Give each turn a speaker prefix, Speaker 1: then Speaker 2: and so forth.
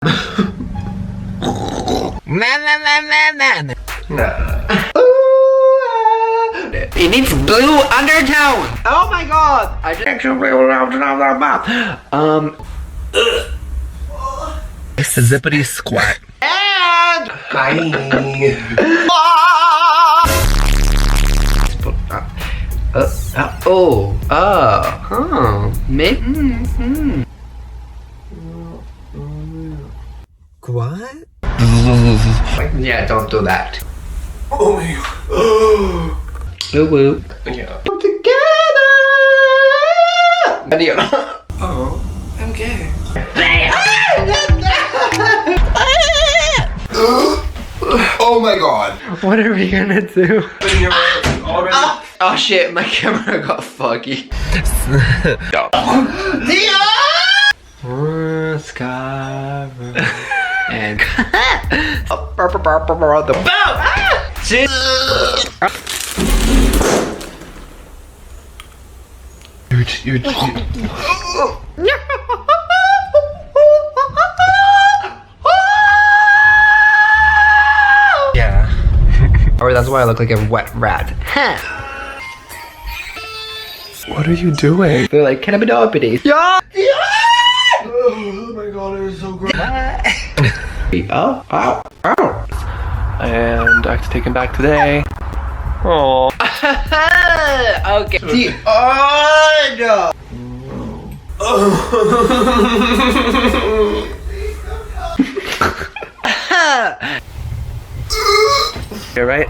Speaker 1: It needs blue undertone. Oh my god! I just
Speaker 2: It's a zippity squat.
Speaker 1: and
Speaker 2: What?
Speaker 1: yeah, don't do that.
Speaker 3: Oh my god.
Speaker 1: Woo woo.
Speaker 3: Yeah.
Speaker 1: Together. Video.
Speaker 3: Oh, I'm gay. Oh my god.
Speaker 1: What are we gonna do?
Speaker 3: In your mouth already.
Speaker 1: Oh shit, my camera got foggy. And the boat.
Speaker 2: Yeah.
Speaker 1: Or that's why I look like a wet rat.
Speaker 3: What are you doing?
Speaker 1: They're like, can I be doppity? Yeah.
Speaker 3: Oh my god, it was so gross.
Speaker 1: Oh, ow, ow.
Speaker 3: And I have to take him back today. Oh.
Speaker 1: Okay. The order.
Speaker 3: You're right.